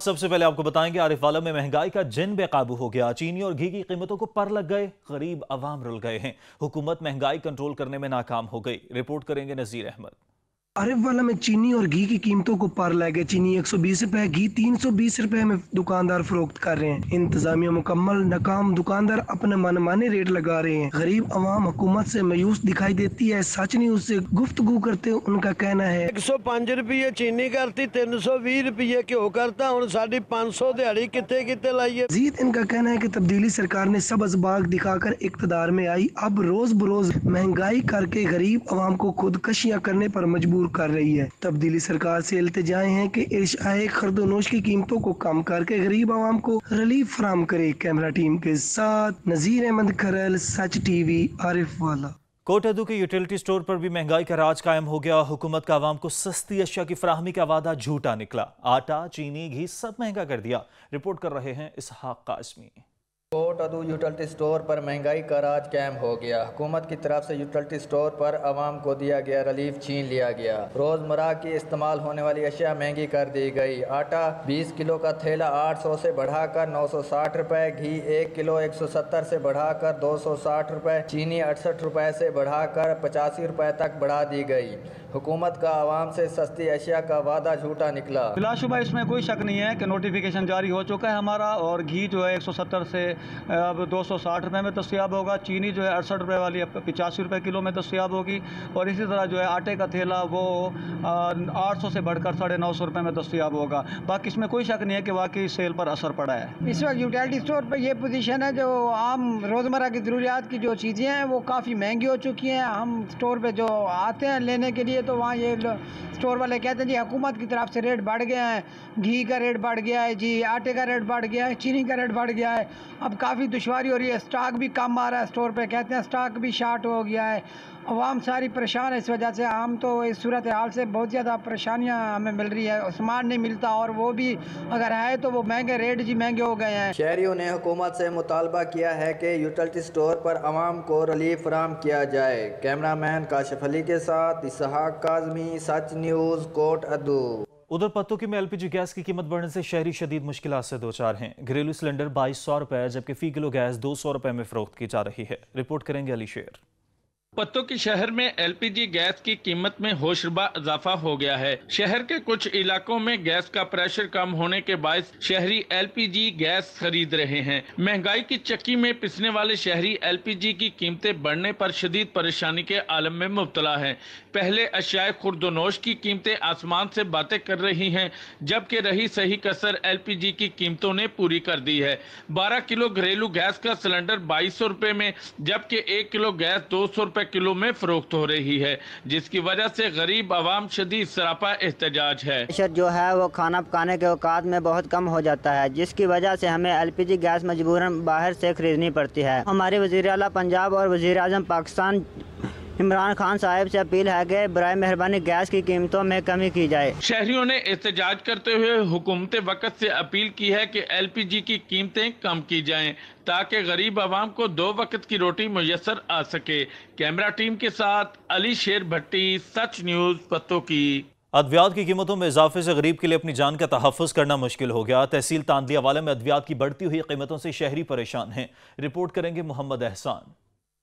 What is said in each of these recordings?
सबसे पहले आपको बताएंगे आरिफ वाला में महंगाई का जिन बेकाबू हो गया। चीनी और घी की कीमतों को पर लग गए, गरीब अवाम रुल गए हैं। हुकूमत महंगाई कंट्रोल करने में नाकाम हो गई। रिपोर्ट करेंगे नजीर अहमद। आरिफ वाला में चीनी और घी की कीमतों को पार लग गए। चीनी 120 रुपए, घी 320 रुपए में दुकानदार फरोख्त कर रहे हैं। इंतजामिया मुकम्मल नाकाम, दुकानदार अपने मनमाने रेट लगा रहे हैं। गरीब अवाम हुकूमत से मायूस दिखाई देती है। सच न्यूज से गुफ्तगू करते उनका कहना है 105 रुपये चीनी करती, 320 रुपये घ्यो करता, हुण साडी 500 दिहाड़ी कित्ते कित्ते लाइए। जीत इनका कहना है कि तब्दीली सरकार ने सब असबाग दिखाकर इक्तदार में आई, अब रोज बरोज महंगाई करके गरीब अवाम को खुदकशियां करने पर मजबूर कर रही है। तब्दीली सरकार से इल्तिजाएं हैं कि इशाए खर्दोनोश की कीमतों को कम करके गरीब आवाम को रिलीफ फराहम करे। कैमरा टीम के साथ नजीर अहमद करल, सच टीवी, आरिफ वाला। कोटअदू के यूटिलिटी स्टोर पर भी महंगाई का राज कायम हो गया। हुकूमत का आवाम को सस्ती अशिया की फराहमी का वादा झूठा निकला। आटा, चीनी, घी सब महंगा कर दिया। रिपोर्ट कर रहे हैं इसहाक कासमी। कोटअदू यूटिलिटी स्टोर पर महंगाई का राज कायम हो गया। हुकूमत की तरफ से यूटिलिटी स्टोर पर आवाम को दिया गया रिलीफ छीन लिया गया। रोज़मर्रा की इस्तेमाल होने वाली अशिया महंगी कर दी गई। आटा 20 किलो का थैला 800 से बढ़ाकर 960 रुपये, घी 1 किलो 170 से बढ़ाकर 260 रुपये, चीनी 68 रुपये से बढ़ाकर 85 रुपये तक बढ़ा दी गई। हुकूमत का आवाम से सस्ती अशिया का वादा झूठा निकला। बिलाशुबा इसमें कोई शक नहीं है कि नोटिफिकेशन जारी हो चुका है हमारा, और घी जो है 170 से अब 260 रुपये में दस्तयाब होगा। चीनी जो है 68 रुपये वाली 85 रुपये किलो में दस्तयाब होगी, और इसी तरह जो है आटे का थैला वो 800 से बढ़कर 950 रुपये में दस्तयाब होगा। बाकी इसमें कोई शक नहीं है कि वाकई सेल पर असर पड़ा है। इस वक्त यूटिलिटी स्टोर पर ये पोजीशन है, जो आम रोज़मर्रा की ज़रूरियात की जो चीज़ें हैं वो काफ़ी महंगी हो चुकी हैं। हम स्टोर पे जो आते हैं लेने के लिए तो वहाँ ये स्टोर वाले कहते हैं जी हुकूमत की तरफ से रेट बढ़ गए हैं, घी का रेट बढ़ गया है, जी आटे का रेट बढ़ गया है, चीनी का रेट बढ़ गया है। अब काफ़ी दुश्वारी हो रही है, स्टॉक भी कम आ रहा है स्टोर पे, कहते हैं स्टॉक भी शार्ट हो गया है। अवाम सारी परेशान है इस वजह से। हम तो इस सूरत हाल से बहुत ज़्यादा परेशानियां हमें मिल रही है। सामान नहीं मिलता, और वो भी अगर है तो वो महंगे रेट जी महंगे हो गए हैं। शहरियों ने हुकूमत से मुतालबा किया है कि यूटिलिटी स्टोर पर आवाम को रिलीफ फराहम किया जाए। कैमरामैन काशिफ अली के साथ इसहाक काज़मी, सच न्यूज़, कोटअदू। उधर पत्तोकी में एलपीजी गैस की कीमत बढ़ने से शहरी शदीद मुश्किलात से दो चार हैं। घरेलू सिलेंडर 2200 रुपये जबकि फी किलो गैस 200 रुपये में फरोख्त की जा रही है। रिपोर्ट करेंगे अली शेर। पत्तोकी शहर में एलपीजी गैस की कीमत में होशरुबा इजाफा हो गया है। शहर के कुछ इलाकों में गैस का प्रेशर कम होने के बायस शहरी एलपीजी गैस खरीद रहे हैं। महंगाई की चक्की में पिसने वाले शहरी एलपीजी की कीमतें बढ़ने पर शदीद परेशानी के आलम में मुब्तला है। पहले अशियाए खुर्दोनोश की कीमतें आसमान से बातें कर रही हैं, जबकि रही सही कसर एलपीजी की कीमतों ने पूरी कर दी है। 12 किलो घरेलू गैस का सिलेंडर 2200 रुपये में, जबकि 1 किलो गैस 200 रुपये किलो में फरोख्त हो रही है, जिसकी वजह से गरीब आवाम शदीद सरापा एहतजाज है। प्रेशर जो है वो खाना पकाने के औकात में बहुत कम हो जाता है, जिसकी वजह से हमें एलपीजी गैस मजबूरन बाहर से खरीदनी पड़ती है। हमारे वज़ीर आला पंजाब और वज़ीर आज़म पाकिस्तान इमरान खान साहब से अपील है कि बराए मेहरबानी गैस की कीमतों में कमी की जाए। शहरियों ने एहतजाज करते हुए हुकूमत वक्त से अपील की है कि एलपीजी की कीमतें कम की जाएं ताकि गरीब आवाम को 2 वक्त की रोटी मुयस्सर आ सके। कैमरा टीम के साथ अली शेर भट्टी, सच न्यूज़, पत्तोकी। अद्वियात की कीमतों में इजाफे से गरीब के लिए अपनी जान का तहफ़्फ़ुज़ करना मुश्किल हो गया। तहसील तांदलियावाला में अद्वियात की बढ़ती हुई कीमतों से शहरी परेशान हैं। रिपोर्ट करेंगे मोहम्मद एहसान।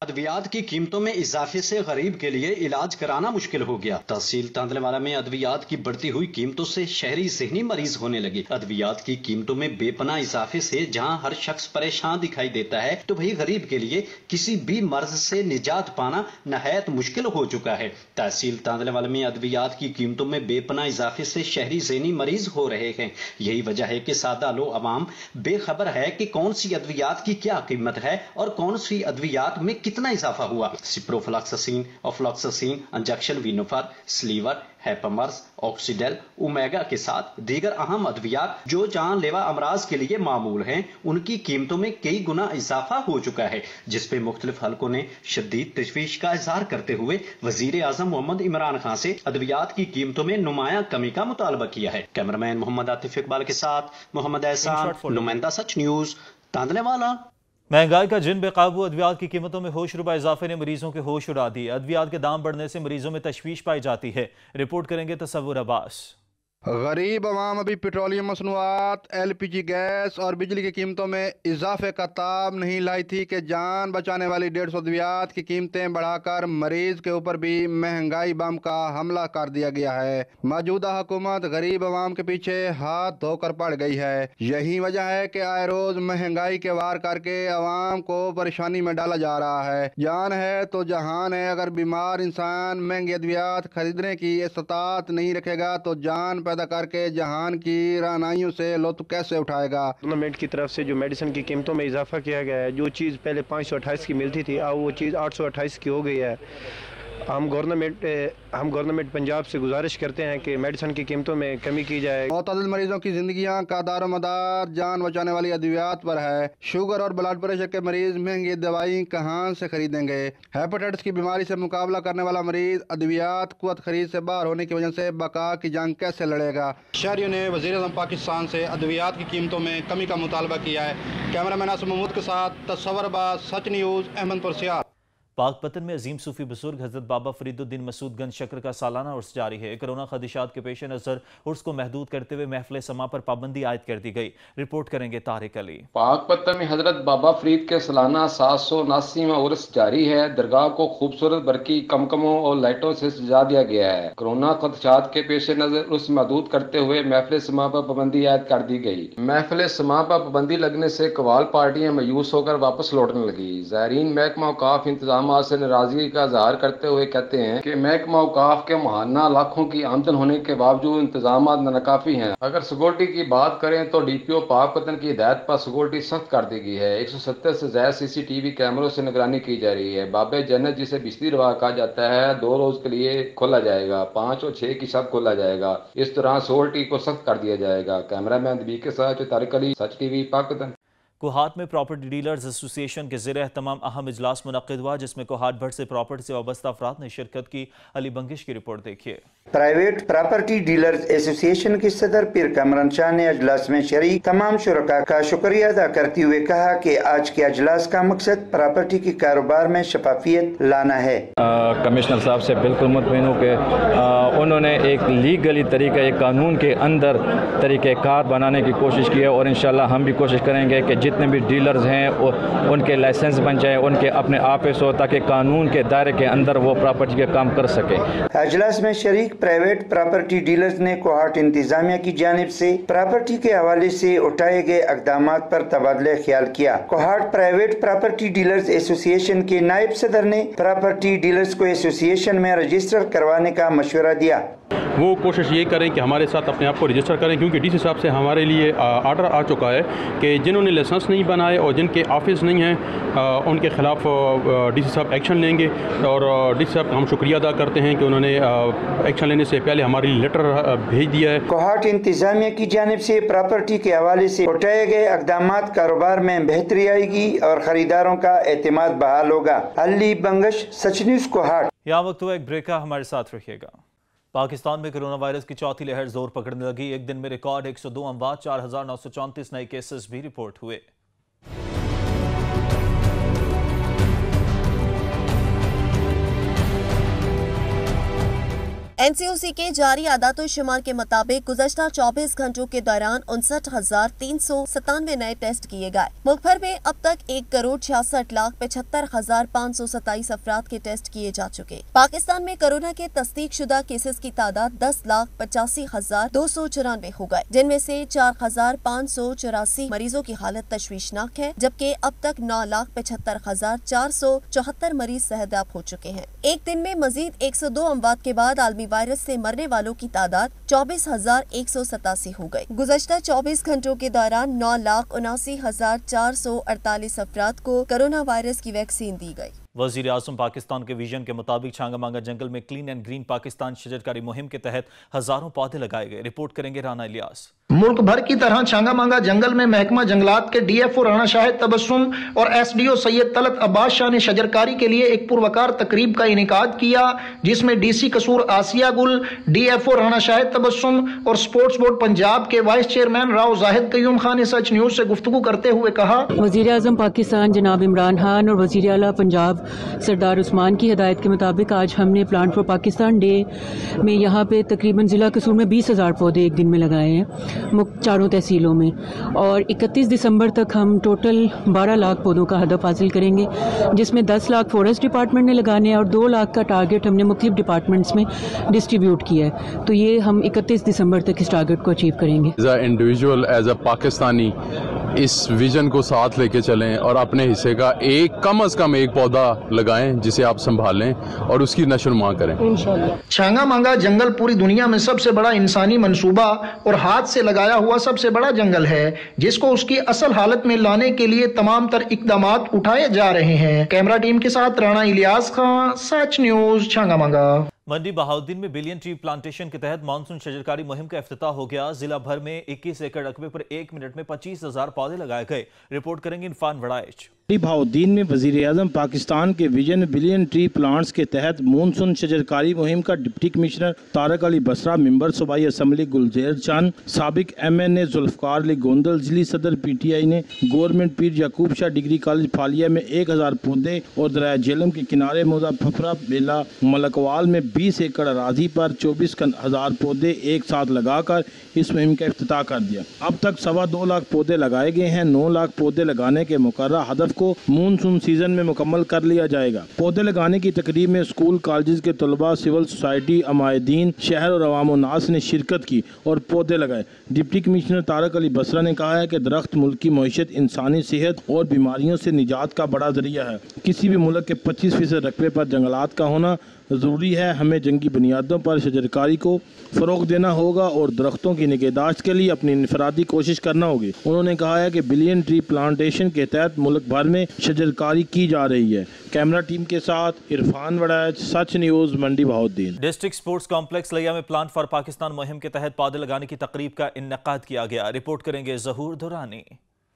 अद्वियात की कीमतों में इजाफे से गरीब के लिए इलाज कराना मुश्किल हो गया। तहसील तांदलेवाला में अद्वियात की बढ़ती हुई कीमतों से शहरी ज़हनी मरीज होने लगे। अद्वियात की कीमतों में बेपनाह इजाफे से जहां हर शख्स परेशान दिखाई देता है, तो वही गरीब के लिए किसी भी मर्ज से निजात पाना नहायत मुश्किल हो चुका है। तहसील तांदलेवाला में अद्वियात की कीमतों में बेपनाह इजाफे से शहरी ज़हनी मरीज हो रहे हैं। यही वजह है कि सादा लो अवाम बेखबर है कि कौन सी अद्वियात की क्या कीमत है और कौन सी अद्वियात में कितना इजाफा हुआ। सिप्रोफ्लॉक्सासिन, ऑफ्लॉक्सासिन इंजेक्शन, विनोफर, स्लीवर, हेपामर्स, ऑक्सीडेल, ओमेगा के साथ दीगर अहम अद्वियात जो जानलेवा अमराज के लिए मामूल हैं, उनकी कीमतों में कई गुना इजाफा हो चुका है, जिस पे मुख्तलिफ हलकों ने शदीद तशवीश का इजहार करते हुए वजीर आजम मोहम्मद इमरान खान से अद्वियात की कीमतों में नुमाया कमी का मुतालबा किया है। कैमरामैन मोहम्मद आतिफ इकबाल के साथ मोहम्मद एहसान, नुमाइंदा सच न्यूज, तांदलेवाला। महंगाई का जिन बेकाबू अद्वियात की कीमतों में होशरुबा इजाफे ने मरीजों के होश उड़ा दिए। अद्वियात के दाम बढ़ने से मरीजों में तशवीश पाई जाती है। रिपोर्ट करेंगे तसव्वुर अब्बास। गरीब अवाम अभी पेट्रोलियम मसनूआत, LPG गैस और बिजली की कीमतों में इजाफे का ताब नहीं लाई थी कि जान बचाने वाली 150 अद्वियात की कीमतें बढ़ाकर मरीज के ऊपर भी महंगाई बम का हमला कर दिया गया है। मौजूदा हुकूमत गरीब अवाम के पीछे हाथ धोकर पड़ गई है। यही वजह है कि आए रोज महंगाई के वार करके अवाम को परेशानी में डाला जा रहा है। जान है तो जहान है। अगर बीमार इंसान महंगे अद्वियात खरीदने की इस्तात नहीं रखेगा तो जान पैदा करके जहान की रानाइयों से लुत्फ कैसे उठाएगा। गवर्नमेंट की तरफ से जो मेडिसिन की कीमतों में इजाफा किया गया है, जो चीज़ पहले 528 की मिलती थी अब वो चीज़ 828 की हो गई है। हम गवर्नमेंट पंजाब से गुजारिश करते हैं कि मेडिसिन की कीमतों में कमी की जाए। मुतअद्दिद मरीजों की जिंदगियां का दारोमदार जान बचाने वाली अद्वियात पर है। शुगर और ब्लड प्रेशर के मरीज महंगी दवाई कहां से खरीदेंगे। हेपेटाइटिस की बीमारी से मुकाबला करने वाला मरीज अद्वियात कुव्वत खरीद से बाहर होने की वजह से बका की जंग कैसे लड़ेगा। शहरियों ने वज़ीर आज़म पाकिस्तान से अद्वियात की कीमतों में कमी का मुतालबा किया है। कैमरामैन आसिम महमूद के साथ तसव्वुर अब्बास, सच न्यूज़, अहमदपुर सियार। पाकपतन में अजीम सूफी बुजुर्ग हजरत बाबा फरीदुद्दीन मसूद गंज शक्र का सालाना उर्स जारी है। कोरोना खदशात के पेश नज़र उर्स को महदूद करते हुए महफिल समा पर पाबंदी आयद कर दी गई। रिपोर्ट करेंगे तारिक अली। पाकपतन में हजरत बाबा फरीद के सालाना 779वां उर्स जारी है। दरगाह को खूबसूरत बरकी कमकमों और लाइटों से सजा दिया गया है। कोरोना खदशात के पेश नज़र उर्स महदूद करते हुए महफिल समा पर पाबंदी आयद कर दी गई। महफिल समा पर पाबंदी लगने से कवाल पार्टियां मायूस होकर वापस लौटने लगी। ज़ायरीन महकमा औकाफ इंतजाम से नाराजगी का इजहार करते हुए कहते हैं कि महकमा औकाफ के महाना लाखों की आमदन होने के बावजूद इंतजाम नाकाफी हैं। अगर सिक्योरिटी की बात करें तो DPO पाकपतन की हिदायत पर सिक्योरिटी सख्त कर दी गई है। 170 से ज्यादा CCTV कैमरों से निगरानी की जा रही है। बाबे जन्नत जिसे बिस्ती रवा कहा जाता है 2 रोज के लिए खोला जाएगा। 5 और 6 की शब खोला जाएगा। इस दौरान सिक्योरिटी को सख्त कर दिया जाएगा। कैमरामैन बी के साथ तारिक अली, सच TV पाकपतन। कोहाट में प्रॉपर्टी डीलर्स एसोसिएशन के ज़रिए तमाम अहम इजलास मुनक्किद हुआ, जिसमें कोहाट भट्ट से प्रॉपर्टी से वाबस्ता अफराद ने शिरकत की। अली बंगिश की रिपोर्ट देखिए। प्राइवेट प्रॉपर्टी डीलर्स एसोसिएशन के सदर पीर कमरान शाह ने अजलास में शरीक तमाम शुरका का शुक्रिया अदा करते हुए कहा कि आज के अजलास का मकसद प्रॉपर्टी के कारोबार में शफाफियत लाना है। कमिश्नर साहब से बिल्कुल मुतमईन हूँ कि उन्होंने एक लीगली तरीका, एक कानून के अंदर तरीक़ेकार बनाने की कोशिश की है और इंशाल्लाह हम भी कोशिश करेंगे कि जितने भी डीलर्स हैं उनके लाइसेंस बन जाए, उनके अपने ऑफिस हो, ताकि कानून के दायरे के अंदर वो प्रॉपर्टी के काम कर सके। अजलास में शरीक प्राइवेट प्रॉपर्टी डीलर्स ने कोहाट इंतजामिया की जानिब से प्रॉपर्टी के हवाले से उठाए गए इक़दामात पर तबादला ख्याल किया। Kohat private property dealers association के नायब सदर ने प्रॉपर्टी डीलर्स को एसोसिएशन में रजिस्टर करवाने का मशवरा दिया। वो कोशिश ये करें कि हमारे साथ अपने आप को रजिस्टर करें, क्योंकि DC साहब से हमारे लिए आर्डर आ चुका है कि जिन्होंने लाइसेंस नहीं बनाए और जिनके ऑफिस नहीं हैं उनके खिलाफ DC साहब एक्शन लेंगे। और DC साहब का हम शुक्रिया अदा करते हैं कि उन्होंने एक्शन लेने से पहले हमारे लिए लेटर भेज दिया है। कोहाट इंतजामिया की जानिब से प्रॉपर्टी के हवाले से उठाए गए इक़दामात कारोबार में बेहतरी आएगी और खरीदारों का एतमाद बहाल होगा। अली बंगश, सच न्यूज़, कोहाट। यहाँ वक्त हुआ एक ब्रेक का, हमारे साथ रखिएगा। पाकिस्तान में कोरोना वायरस की चौथी लहर जोर पकड़ने लगी। एक दिन में रिकॉर्ड 102 अमवात, 4934 नए केसेस भी रिपोर्ट हुए। NCOC के जारी आदातो-शुमार के मुताबिक गुज़श्ता 24 घंटों के दौरान 59,397 नए टेस्ट किए गए। मुल्क भर में अब तक 1,66,75,527 अफराद के टेस्ट किए जा चुके। पाकिस्तान में कोरोना के तस्दीक शुदा केसेस की तादाद 10,85,294 हो गए, जिनमें से 4,584 मरीजों की हालत तशवीशनाक है, जबकि अब तक 9,75,474 मरीज सेहतयाब हो चुके हैं। एक दिन में मजीद 102 अमवात के बाद आलमी वायरस से मरने वालों की तादाद 24,187 हो गई। गुज़श्ता 24 घंटों के दौरान 9,79,448 अफराद को कोरोना वायरस की वैक्सीन दी गई। वज़ीर आज़म पाकिस्तान के विजन के मुताबिक छांगा मांगा जंगल में क्लीन एंड ग्रीन पाकिस्तान शजरकारी मुहिम के तहत हजारों पौधे लगाए गए। रिपोर्ट करेंगे राना इलियास। मुल्क भर की तरह छांगा मांगा जंगल में महकमा जंगलात के DFO राना शाहिद तबस्सुम और SDO सैयद तलत अब्बास शाह ने शजरकारी के लिए एक पुरवकार तकरीब का इनेकाद किया, जिसमें DC कसूर आसिया गुल, DFO राना शाहिद तबस्सुम और स्पोर्ट्स बोर्ड पंजाब के वाइस चेयरमैन राव जाहिद कयूम खान ने सच न्यूज से गुफ्तगू करते हुए कहा, वज़ीर आज़म पाकिस्तान जनाब इमरान खान और वज़ीर आला पंजाब सरदार उस्मान की हिदायत के मुताबिक आज हमने प्लांट फॉर पाकिस्तान डे में यहाँ पे तकरीबन ज़िला कसूर में 20,000 पौधे एक दिन में लगाए हैं चारों तहसीलों में, और 31 दिसंबर तक हम टोटल 12 लाख पौधों का हदफ हासिल करेंगे, जिसमें 10 लाख फॉरेस्ट डिपार्टमेंट ने लगाने हैं और 2 लाख का टारगेट हमने मुख्तलिफ डिपार्टमेंट्स में डिस्ट्रीब्यूट किया है। तो ये हम 31 दिसंबर तक इस टारगेट को अचीव करेंगे। As a individual, as a Pakistani इस विजन को साथ लेके चलें और अपने हिस्से का कम से कम एक पौधा लगाएं जिसे आप संभालें और उसकी नशोनुमा करें इंशाअल्लाह। छांगा मांगा जंगल पूरी दुनिया में सबसे बड़ा इंसानी मंसूबा और हाथ से लगाया हुआ सबसे बड़ा जंगल है, जिसको उसकी असल हालत में लाने के लिए तमाम तर इक़दामात उठाए जा रहे हैं। कैमरा टीम के साथ राना इलियास खान, सच न्यूज, छांगा मांगा। मंडी बहाउद्दीन में बिलियन ट्री प्लांटेशन के तहत मानसून शजरकारी मुहिम का इफ्तिताह हो गया। जिला भर में 21 एकड़ रकबे पर 1 मिनट में 25,000 पौधे लगाए गए। रिपोर्ट करेंगे इरफान वड़ाइच। बहाउद्दीन में वज़ीर आज़म पाकिस्तान के विजन बिलियन ट्री प्लांट्स के तहत मानसून शजरकारी मुहिम का deputy commissioner Tariq Ali Basra, member सूबाई असम्बली गुलजेर चंद, साबिक MNA जुल्फकार अली गोंदल, जिली सदर PTI ने गवर्नमेंट पीर याकूब शाह डिग्री कॉलेज फालिया में 1000 पौधे और दरिया झेलम के किनारे मौजूद फफरा बेला मलकवाल में 20 एकड़ अराजी पर 24,000 पौधे एक साथ लगाकर इस मुहिम का इफ्तिताह कर दिया। अब तक 2.25 लाख पौधे लगाए गए हैं। 9 लाख पौधे लगाने के मुकर्रर हदफ को मानसून सीजन में मुकम्मल कर लिया जाएगा। पौधे लगाने की तकरीब में स्कूल कॉलेज के तलबा, सिविल सोसाइटी, अमायदीन, शहर और अवाम नास ने शिरकत की और पौधे लगाए। डिप्टी कमिश्नर तारक अली बसरा ने कहा है कि दरख्त मुल्क की मईशत, इंसानी सेहत और बीमारियों से निजात का बड़ा जरिया है। किसी भी मुल्क के 25% रकबे पर जंगलात का होना ज़रूरी है। हमें जंगी बुनियादों पर शजरकारी को फ़रोग़ देना होगा और दरख्तों की निगहदाश्त के लिए अपनी इनफरादी कोशिश करना होगी। उन्होंने कहा है कि बिलियन ट्री प्लांटेशन के तहत मुल्क भर में शजरकारी की जा रही है। कैमरा टीम के साथ इरफान वड़ाइच, सच न्यूज़, मंडी बहाउद्दीन। डिस्ट्रिक्ट स्पोर्ट्स कॉम्प्लेक्स लिया में प्लांट फॉर पाकिस्तान मुहिम के तहत पौधे लगाने की तकरीब का इन्नेकाद किया गया। रिपोर्ट करेंगे ज़हूर दुरानी।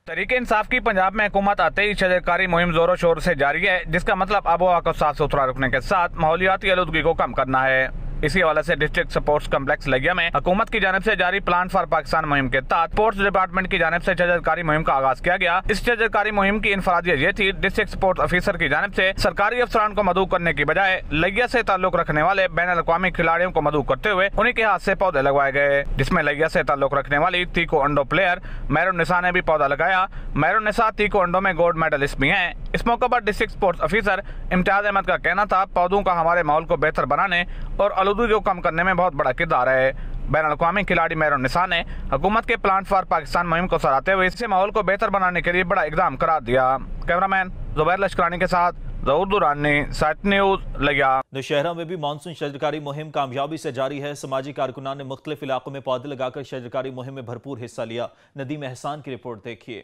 तरीके इंसाफ की पंजाब में हुकूमत आते ही शजरकारी मुहिम जोरों शोर से जारी है, जिसका मतलब आबोहवा को साफ सुथरा रखने के साथ माहौलियाती आलूदगी को कम करना है। इसी हवाले से डिस्ट्रिक्ट स्पोर्ट्स कम्प्लेक्स लिया में हुकूमत की जानिब से जारी प्लांट फॉर पाकिस्तान मुहिम के तहत स्पोर्ट्स डिपार्टमेंट की जानिब से शजरकारी मुहिम का आगाज किया गया। इस शजरकारी मुहिम की इनफरादियत ये थी, डिस्ट्रिक्ट स्पोर्ट्स ऑफिसर की जानिब से सरकारी अफसरान को मदऊ करने की बजाय लिया से ताल्लुक रखने वाले बैन अल-अक़वामी खिलाड़ियों को मदऊ करते हुए उन्हीं के हाथ से पौधे लगवाए गए, जिसमें लिया से ताल्लुक रखने वाली तीको अंडो प्लेयर मेहरुन्निसा ने भी पौधा लगाया। मेहरुन्निसा तीको अंडो में गोल्ड मेडलिस्ट भी हैं। इस मौके पर district sports officer Imtiaz Ahmed का कहना था, पौधों का हमारे माहौल को बेहतर बनाने और आलूदगी को कम करने में बहुत बड़ा किरदार है। बैन अल-अक़वामी खिलाड़ी मेहरुन्निसा ने हुकूमत के प्लांट फॉर पाकिस्तान मुहिम को सराहते हुए इससे माहौल को बेहतर बनाने के लिए बड़ा इकदाम करार दिया। कैमरामैन जुबैर लश्करानी के साथ ज़हूर दुरानी, सच न्यूज़ लिया। नौशहरा में भी मानसून शजरकारी मुहिम कामयाबी से जारी है। समाजी कारकुनान ने मुख्तलिफ इलाकों में पौधे लगाकर शजरकारी मुहिम में भरपूर हिस्सा लिया। नदीम एहसान की रिपोर्ट देखिए।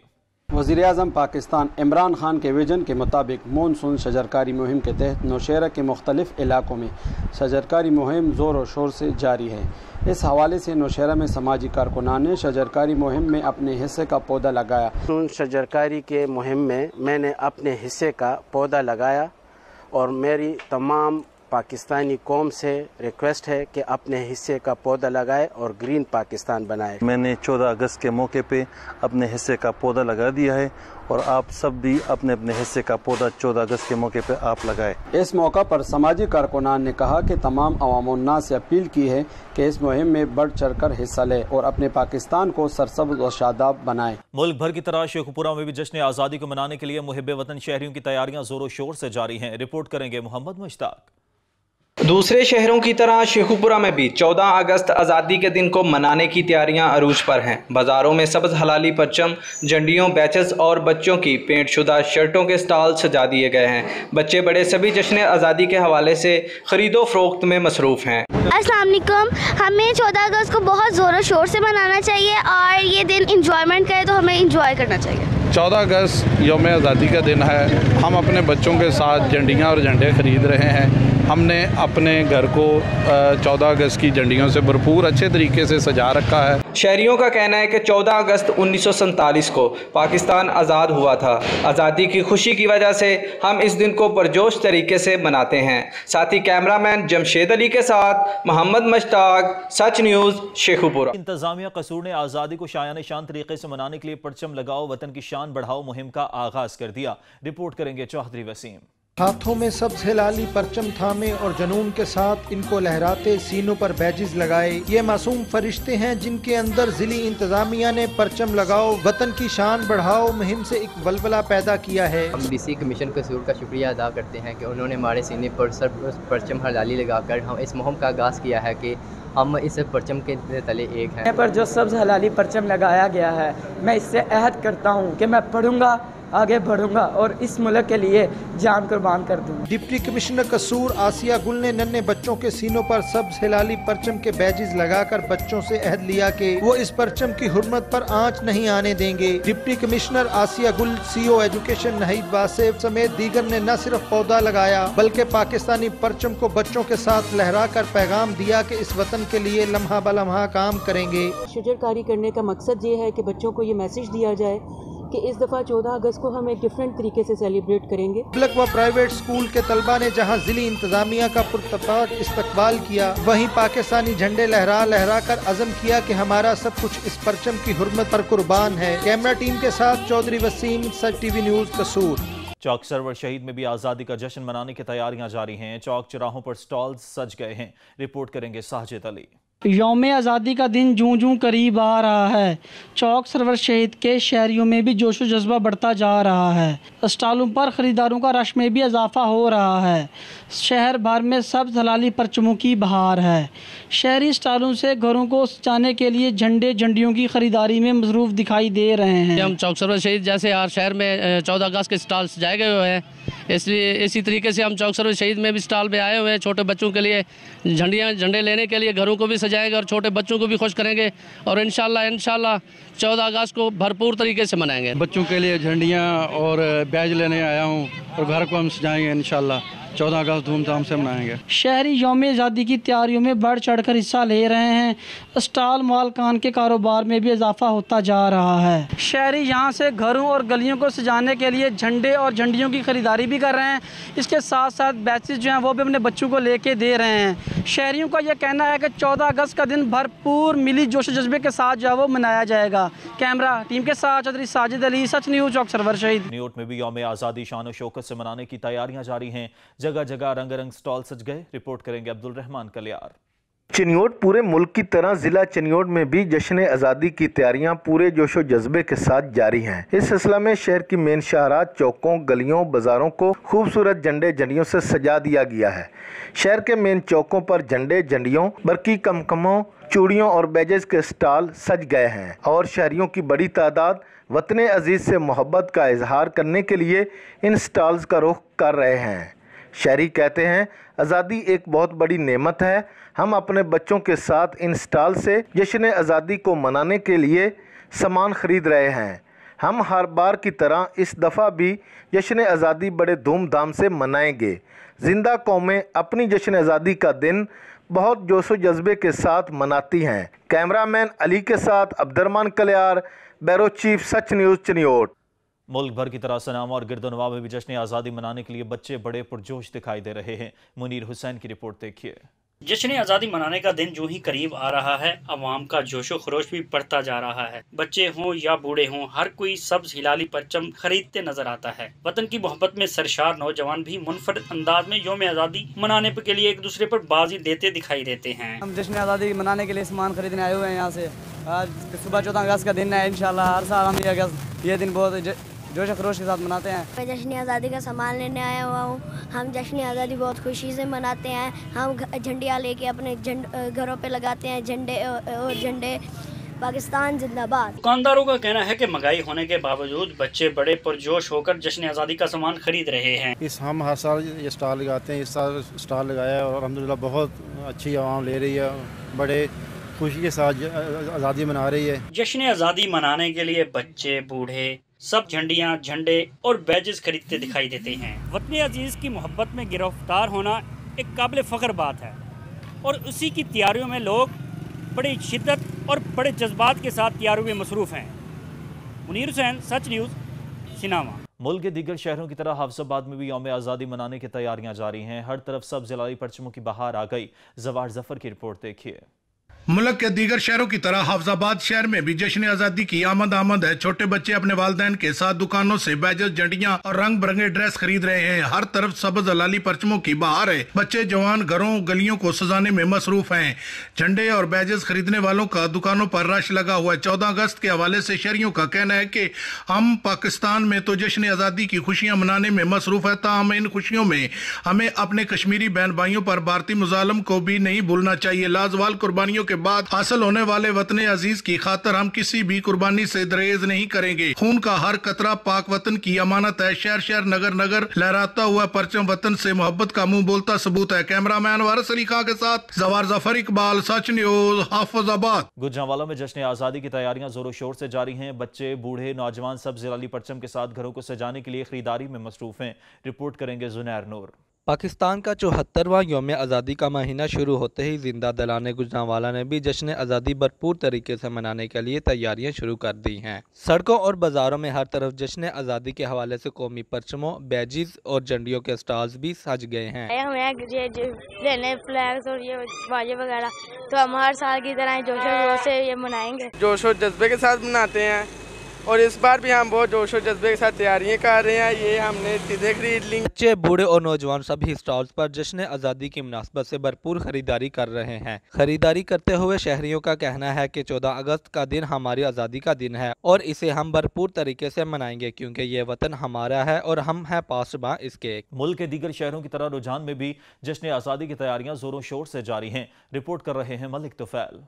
वज़ीर आज़म पाकिस्तान इमरान खान के विजन के मुताबिक मानसून शजरकारी मुहिम के तहत नौशहरा के मुख्तलिफ इलाकों में शजरकारी मुहिम ज़ोर और शोर से जारी है। इस हवाले से नौशहरा में समाजी कारकुनान ने शजरकारी मुहिम में अपने हिस्से का पौधा लगाया। शजरकारी के मुहिम में मैंने अपने हिस्से का पौधा लगाया और मेरी तमाम पाकिस्तानी कौम से रिक्वेस्ट है कि अपने हिस्से का पौधा लगाए और ग्रीन पाकिस्तान बनाए। मैंने 14 अगस्त के मौके पे अपने हिस्से का पौधा लगा दिया है और आप सब भी अपने अपने हिस्से का पौधा 14 अगस्त के मौके पे आप लगाए। इस मौका पर समाजी कारकुनान ने कहा कि तमाम अवाम-उन-नास से अपील की है कि इस मुहिम में बढ़ चढ़ कर हिस्सा ले और अपने पाकिस्तान को सरसब्ज़ और शादाब बनाए। मुल्क भर की तरह शेखुपुरा में भी जश्न आज़ादी को मनाने के लिए मुहिब वतन शहरियों की तैयारियां जोरों शोर से जारी हैं। रिपोर्ट करेंगे मोहम्मद मुश्ताक। دوسرے شہروں کی طرح شیخوپورہ میں بھی 14 اگست آزادی کے دن کو منانے کی تیاریاں عروج پر ہیں۔ بازاروں میں سبز حلالی پرچم، جھنڈیوں، بیچز اور بچوں کی پینٹ شدہ شرٹوں کے سٹال سجا دیے گئے ہیں۔ بچے بڑے سبھی جشن آزادی کے حوالے سے خرید و فروخت میں مصروف ہیں۔ السلام علیکم، ہمیں 14 اگست کو بہت زور و شور سے منانا چاہیے اور یہ دن انجوائمنٹ کا ہے تو ہمیں انجوائے کرنا چاہیے۔ 14 اگست یوم آزادی کا دن ہے، ہم اپنے بچوں کے ساتھ جھنڈیاں اور جھنڈے خرید رہے ہیں۔ ہم نے اپنے گھر کو 14 اگست کی جھنڈیوں سے بھرپور اچھے طریقے سے سجا رکھا ہے۔ شہریوں کا کہنا ہے کہ 14 اگست 1947 کو پاکستان آزاد ہوا تھا۔ آزادی کی خوشی کی وجہ سے ہم اس دن کو پرجوش طریقے سے مناتے ہیں۔ ساتھی کیمرہ مین جمشید علی کے ساتھ محمد مشتاق، سچ نیوز، شیخوپورہ۔ انتظامیہ قصور نے آزادی کو شایان شان طریقے سے منانے کے لیے پرچم لگاؤ وطن کی شان بڑھاؤ مہم کا آغاز کر دیا۔ رپورٹ کریں گے چوہدری وسیم۔ ہاتھوں میں سبز ہلالی پرچم تھامے اور جنون کے ساتھ ان کو لہراتے سینوں پر بیجز لگائے، یہ معصوم فرشتے ہیں جن کے اندر ضلعی انتظامیہ نے پرچم لگاؤ وطن کی شان بڑھاؤ مہم سے ایک ولولہ پیدا کیا ہے۔ ہم ڈی سی کمیشن قصور کا شکریہ ادا کرتے ہیں کہ انہوں نے ہمارے سینے پر پرچم ہلالی لگا کر ہم اس مہم کا آغاز کیا ہے کہ ہم اس پرچم کے تلے ایک ہیں۔ پر جو سبز ہلالی پرچم لگایا گیا ہے، میں اس سے عہد کرتا ہوں کہ میں پڑھوں گا، آگے بڑھوں گا اور اس ملک کے لیے جان قربان کر دوں۔ ڈپٹی کمشنر قصور آسیہ گل نے ننھے بچوں کے سینوں پر سبز ہلالی پرچم کے بیجز لگا کر بچوں سے عہد لیا کہ وہ اس پرچم کی حرمت پر آنچ نہیں آنے دیں گے۔ ڈپٹی کمشنر آسیہ گل، سی او ایجوکیشن نہید واسف سمیت دیگر نے نہ صرف پودا لگایا بلکہ پاکستانی پرچم کو بچوں کے ساتھ لہرا کر پیغام دیا کہ اس وطن کے لیے لمحہ بلمحہ کام کریں گے۔ شجرکاری کرنے کا مقصد یہ ہے کہ بچوں کو یہ میسج دیا جائے کہ اس دفعہ 14 اگست کو ہم ایک ڈیفرنٹ طریقے سے سیلیبریٹ کریں گے۔ پبلک و پرائیویٹ اسکول کے طلبہ نے جہاں ضلعی انتظامیہ کا پرتپاک استقبال کیا، وہیں پاکستانی جھنڈے لہرا لہرا کر عزم کیا کہ ہمارا سب کچھ اس پرچم کی حرمت پر قربان ہے۔ کیمرہ ٹیم کے ساتھ چودھری وسیم، سچ ٹی وی نیوز قصور۔ چوک سرور شہید میں بھی آزادی کا جشن منانے کی تیاریاں جاری ہیں۔ چوک چراہوں پر سٹالز سج گئے ہیں۔ رپورٹ کریں گے ساجد علی۔ یوم آزادی کا دن جوں جوں قریب آ رہا ہے، چوک سرور شہید کے شہریوں میں بھی جوش و جذبہ بڑھتا جا رہا ہے۔ اسٹالوں پر خریداروں کا رش میں بھی اضافہ ہو رہا ہے۔ شہر بھر میں سبز ہلالی پرچموں کی بہار ہے۔ شہری اسٹالوں سے گھروں کو سجانے کے لیے جھنڈے جھنڈیوں کی خریداری میں مصروف دکھائی دے رہے ہیں۔ ہم چوک سرور شہید جیسے ہر شہر میں 14 اگست کے اسٹال سجائے گئے ہوئے ہیں، اس لیے اسی طریقے سے ہم چوک سرور شہید میں بھی اسٹال پہ آئے ہوئے ہیں۔ چھوٹے بچوں کے لیے جھنڈے لینے کے لیے گھروں کو بھی سجائیں گے اور چھوٹے بچوں کو بھی خوش کریں گے اور انشاءاللہ 14 اگست کو بھرپور طریقے سے منائیں گے۔ بچوں کے لیے جھنڈیاں اور بیج لینے آیا ہوں اور گھر کو ہم سجائیں گے انشاءاللہ۔ 14 اگست دھوم دھام سے منائیں گے۔ شہری یوم آزادی کی تیاریوں میں بڑھ چڑھ کر حصہ لے رہے ہیں۔ اسٹال مالکان کے کاروبار میں بھی اضافہ ہوتا جا رہا ہے۔ شہری یہاں سے گھروں اور گلیوں کو سجانے کے لیے جھنڈے اور جھنڈیوں کی خریداری بھی کر رہے ہیں۔ اس کے ساتھ ساتھ بیچز جو ہیں وہ بھی اپنے بچوں کو لے کے دے رہے ہیں۔ شہریوں کا یہ کہنا ہے کہ 14 اگست کا دن بھرپور ملی جوش و جذبے کے ساتھ جو ہے وہ منایا جائے گا۔ کیمرہ ٹیم کے ساتھ چودھری ساجد علی، سچ نیوز، چوک سرور شہید۔ نیوٹ میں بھی یوم آزادی شان و شوکت سے منانے کی تیاریاں جاری ہیں۔ جگہ جگہ رنگ رنگ سٹال سج گئے۔ رپورٹ کریں گے عبدالرحمان کلیار۔ چنیوٹ پورے ملک کی طرح ضلع چنیوٹ میں بھی جشن آزادی کی تیاریاں پورے جوش و جذبے کے ساتھ جاری ہیں۔ اس سلسلہ میں شہر کی مین شاہراہ، چوکوں، گلیوں، بازاروں کو خوبصورت جھنڈے جھنڈیوں سے سجا دیا گیا ہے۔ شہر کے مین چوکوں پر جھنڈے جھنڈیوں، برقی کمکموں، چوڑیوں اور بیجز کے سٹال سج گئے ہیں اور شہریوں کی بڑی تعداد وطن عزیز سے محبت کا اظہار کرنے کے لیے ان سٹالز کا رخ کر رہے ہیں۔ شہری کہتے ہیں آزادی ایک بہت بڑی نعمت ہے۔ ہم اپنے بچوں کے ساتھ ان سٹال سے جشن آزادی کو منانے کے لیے سامان خرید رہے ہیں۔ ہم ہر بار کی طرح اس دفعہ بھی جشن آزادی بڑے دھوم دھام سے منائیں گے۔ زندہ قومیں اپنی جشن آزادی کا دن بہت جوش و جذبے کے ساتھ مناتی ہیں۔ کیمرہ مین علی کے ساتھ عبدالرحمان کلیار، بیورو چیف، سچ نیوز، چنیوٹ۔ ملک بھر کی طرح سنامہ اور گردنواں میں بھی جشن آزادی منانے کے لیے بچے بڑے پرجوش دکھائی دے رہے ہیں۔ منیر حسین کی رپورٹ دیکھیے۔ جشن آزادی منانے کا دن جو ہی قریب آ رہا ہے، عوام کا جوش و خروش بھی بڑھتا جا رہا ہے۔ بچے ہوں یا بوڑھے ہوں، ہر کوئی سبز ہلالی پرچم خریدتے نظر آتا ہے۔ وطن کی محبت میں سرشار نوجوان بھی منفرد انداز میں یوم آزادی منانے کے لیے ایک دوسرے پر بازی دیتے دکھائی دیتے ہیں۔ ہم جشن آزادی منانے کے لیے سامان خریدنے آئے ہوئے ہیں یہاں سے۔ آج صبح 14 اگست کا دن ہے، انشاءاللہ ہر سال ہم یہ دن بہت जोश खरोश के साथ मनाते हैं। मैं जश्न आज़ादी का सामान लेने आया हुआ हूँ। हम जश्न आज़ादी बहुत खुशी से मनाते हैं। हम झंडियाँ लेके अपने घरों पे लगाते हैं झंडे और झंडे। पाकिस्तान जिंदाबाद। दुकानदारों का कहना है कि महंगाई होने के बावजूद बच्चे बड़े पुरजोश होकर जश्न आज़ादी का सामान खरीद रहे हैं। हम हर साल ये स्टॉल लगाते हैं, इस साल स्टॉल लगाया है और अल्हम्दुलिल्लाह बहुत अच्छी आवाम ले रही है, बड़े खुशी के साथ आज़ादी मना रही है। जश्न आज़ादी मनाने के लिए बच्चे बूढ़े सब झंडियाँ झंडे और बैजेस खरीदते दिखाई देते हैं। वतन अजीज़ की मोहब्बत में गिरफ्तार होना एक काबिल फ़ख्र बात है और उसी की तैयारियों में लोग बड़ी शिद्दत और बड़े जज्बात के साथ तैयारियों में मसरूफ़ हैं। मुनीर हुसैन, सच न्यूज़, सिनामा। मुल्क के दीगर शहरों की तरह हाफिजाबाद में भी यौम आज़ादी मनाने की तैयारियां जारी हैं। हर तरफ सब जलाली परचमों की बहार आ गई। जवार जफर की रिपोर्ट देखिए। मुल्क के दीगर शहरों की तरह हाफिजाबाद शहर में भी जश्न आज़ादी की आमद है। छोटे बच्चे अपने वालिदैन के साथ दुकानों से बैजेस, झंडियां और रंग बिरंगे ड्रेस खरीद रहे हैं। हर तरफ सबज हलाली परचमों की बहार है। बच्चे जवान घरों गलियों को सजाने में मसरूफ हैं। झंडे और बैजेस खरीदने वालों का दुकानों पर रश लगा हुआ है। 14 अगस्त के हवाले से शहरियों का कहना है कि हम पाकिस्तान में तो जश्न आज़ादी की खुशियां मनाने में मसरूफ है, ताहम इन खुशियों में हमें अपने कश्मीरी बहन भाइयों पर भारतीय मुजालिम को भी नहीं भूलना चाहिए। लाजवाल कुर्बानियों के बाद हासिल होने वाले वतन अजीज की खातर हम किसी भी कुर्बानी से दरेज नहीं करेंगे। खून का हर कतरा पाक वतन की अमानत है। शहर शहर नगर नगर लहराता हुआ परचम वतन से मोहब्बत का मुंह बोलता सबूत है। कैमरामैन वारिस अली खां के साथ जवार जफर, इकबाल, सच न्यूज़, हाफिजाबाद। गुजरांवाला में जश्न आज़ादी की तैयारियां जोरों शोर से जारी हैं। बच्चे, बूढ़े, नौजवान सब जलाली परचम के साथ घरों को सजाने के लिए खरीदारी में मसरूफ हैं। रिपोर्ट करेंगे जुनैर नूर। पाकिस्तान का 74वां यौम आज़ादी का महीना शुरू होते ही जिंदा दलाने गुजरांवाला ने भी जश्न आज़ादी भरपूर तरीके से मनाने के लिए तैयारियां शुरू कर दी हैं। सड़कों और बाजारों में हर तरफ जश्न आज़ादी के हवाले से कौमी परचमों, बैजिज और झंडियों के स्टॉल्स भी सज गए हैं। लेने फ्लैग्स और ये बाजे वगैरह तो हम हर साल की तरह जोश से ये मनाएंगे। जोश और जज्बे के साथ मनाते हैं और इस बार भी हम बहुत जोश और जज्बे के साथ तैयारियां कर रहे हैं। ये हमने चीज़ें खरीद ली। बच्चे, बूढ़े और नौजवान सभी स्टॉल्स पर जश्न आज़ादी की मुनासबत से भरपूर खरीदारी कर रहे हैं। खरीदारी करते हुए शहरियों का कहना है कि 14 अगस्त का दिन हमारी आज़ादी का दिन है और इसे हम भरपूर तरीके से मनाएंगे क्योंकि ये वतन हमारा है और हम हैं पासबां इसके। मुल्क के दीगर शहरों की तरह रुझान में भी जश्न आज़ादी की तैयारियां जोरों शोर से जारी हैं। रिपोर्ट कर रहे हैं मलिक तुफैल।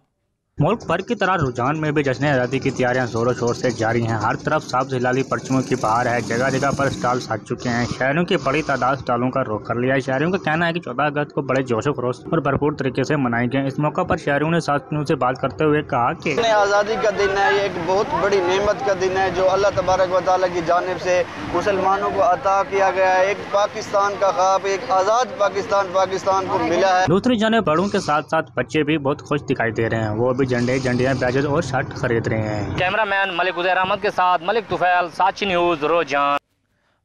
मुल्क भर की तरह रुझान में भी जश्न आज़ादी की तैयारियां जोरों शोर से जारी हैं। हर तरफ साफ हिलाली परचमों की बहार है। जगह जगह पर स्टॉल सज चुके हैं। शहरों की बड़ी तादाद स्टॉलों का रुख कर लिया है। शहरियों का कहना है कि 14 अगस्त को बड़े जोश खरोश और भरपूर तरीके से मनाई गए। इस मौका पर शहरियों ने साथियों से बात करते हुए कहा कि आज़ादी का दिन है, ये एक बहुत बड़ी नेमत का दिन है जो अल्लाह तबारक व तआला की जानिब से मुसलमानों को अता किया गया है। एक पाकिस्तान का ख्वाब, एक आज़ाद पाकिस्तान को मिला है। दूसरी जानिब बड़ों के साथ साथ बच्चे भी बहुत खुश दिखाई दे रहे हैं। वो भी झंडियाँ, बैजेस और शर्ट खरीद रहे हैं। कैमरामैन मलिक उज़ैर अहमद के साथ मलिक तुफैल, साची न्यूज़, रोजान।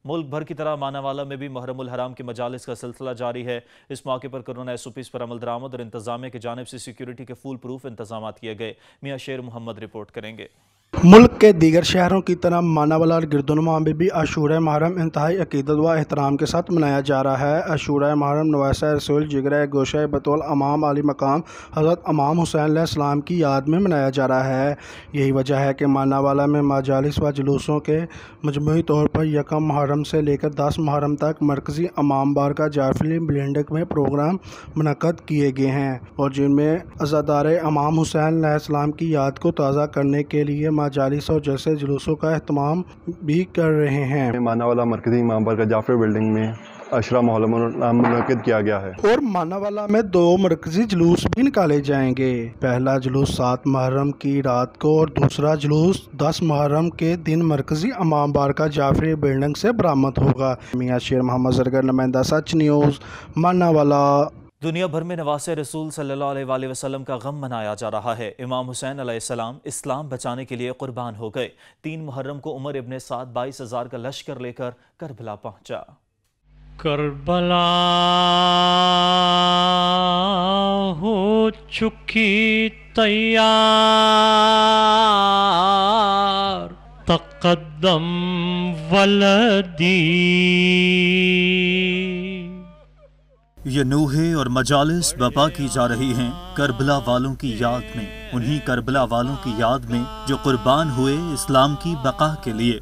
मुल्क भर की तरह मानावाला में भी मुहर्रमुल हराम के मजालिस का सिलसिला जारी है। इस मौके पर कोरोना SOPs पर अमल दरामद और इंतजामिया की जानिब से सिक्योरिटी के फुल प्रूफ इंतजाम किए गए। मियां शेर मोहम्मद रिपोर्ट करेंगे। मुल्क के दीगर शहरों की तरह मानावाला और गिरदुनमा में भी आशूरा मुहर्रम इंतहाई अकीदत व एहतराम के साथ मनाया जा रहा है। आशूरा मुहर्रम नवासा रसूल जिगरा गोशा बतौल अमाम आली मकाम हज़रत इमाम हुसैन अलैहिस्सलाम की याद में मनाया जा रहा है। यही वजह है कि मानावाला में मजालिस व जुलूसों के मजमूई तौर पर यकम मुहर्रम से लेकर 10 मुहर्रम तक मरकज़ी इमाम बारगाह जाफरी बिल्डिंग में प्रोग्राम मुनक़्क़द किए गए हैं और जिनमें अज़ादार इमाम हुसैन अलैहिस्सलाम की याद को ताज़ा करने के लिए मजालिस और जैसे जुलूसों का एहतमाम भी कर रहे हैं। मानावाला मरकज़ी इमाम बारगाह जाफरी बिल्डिंग में अशरा मुहर्रम मुनक़्क़द किया गया है और मानावाला में 2 मरकज़ी जुलूस भी निकाले जाएंगे। पहला जुलूस 7 मुहर्रम की रात को और दूसरा जुलूस 10 मुहर्रम के दिन मरकज़ी इमाम बारगाह जाफरी बिल्डिंग से बरामद होगा। मियां शेर मोहम्मद ज़रगर, नुमाइंदा सच न्यूज़, मानावाला। दुनिया भर में नवासे रसूल सल्लल्लाहु अलैहि वसल्लम का गम मनाया जा रहा है। इमाम हुसैन अलैहिस्सलाम इस्लाम बचाने के लिए कुर्बान हो गए। 3 मुहर्रम को उमर इब्ने साद 22,000 का लश्कर लेकर करबला पहुंचा। करबला हो चुकी तैयार, तक़द्दम वलदी। ये नूहे और मजालिस बपा की जा रही हैं करबला वालों की याद में, उन्हीं करबला वालों की याद में जो कुर्बान हुए इस्लाम की बका के लिए।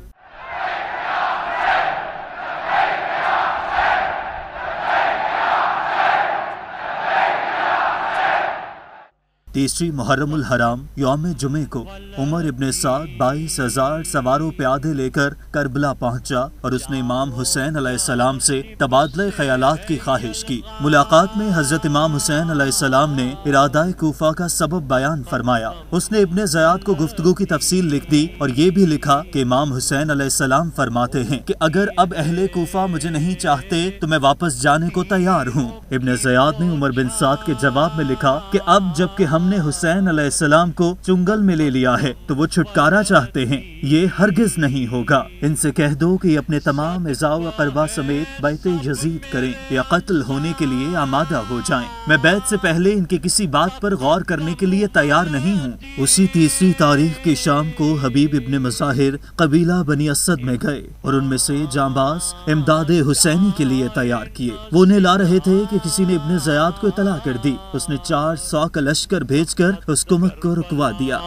तीसरी मुहर्रमुल हराम यौम जुमे को उमर इब्न साद 22,000 सवारों प्यादे लेकर करबला पहुंचा और उसने इमाम हुसैन अलैहिस्सलाम से तबादले ख्यालात की ख्वाहिश की। मुलाकात में हजरत इमाम हुसैन अलैहिस्सलाम ने इरादा कूफा का सबब बयान फरमाया। उसने इब्न ज़याद को गुफ्तगू की तफसील लिख दी और ये भी लिखा कि इमाम हुसैन अलैहिस्सलाम फरमाते हैं कि अगर अब अहले कूफा मुझे नहीं चाहते तो मैं वापस जाने को तैयार हूँ। इब्न ज़याद ने उमर बिन साद के जवाब में लिखा कि अब जबकि हमने हुसैन अलैहिस्सलाम को चुंगल में ले लिया है तो वो छुटकारा चाहते हैं, ये हरगिज नहीं होगा। इनसे कह दो कि अपने तमाम इज़ा व क़रबा समेत बैत यजीद करें या कत्ल होने के लिए आमादा हो जाएं। मैं बैत से पहले इनकी किसी बात पर गौर करने के लिए तैयार नहीं हूँ। उसी तीसरी तारीख की शाम को हबीब इब्न मज़ाहिर कबीला बनी असद में गए और उनमें से जांबाज इमदाद हुसैनी के लिए तैयार किए। वो उन्हें ला रहे थे कि किसी ने इब्न ज़याद को इतला कर दी। उसने 400 का लश्कर भेजकर उस कुमक को रुकवा दिया।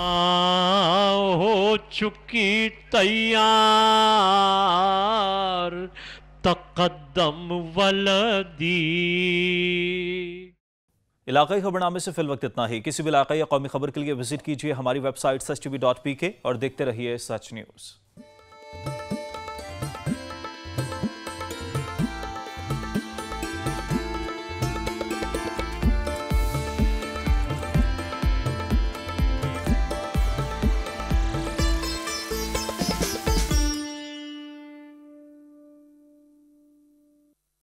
हो चुकी तैयार तक़द्दम वलदी। इलाकाई खबरनामे से फिल वक्त इतना ही। किसी भी इलाकाई या कौमी खबर के लिए विजिट कीजिए हमारी वेबसाइट sach-tv.pk और देखते रहिए सच न्यूज़।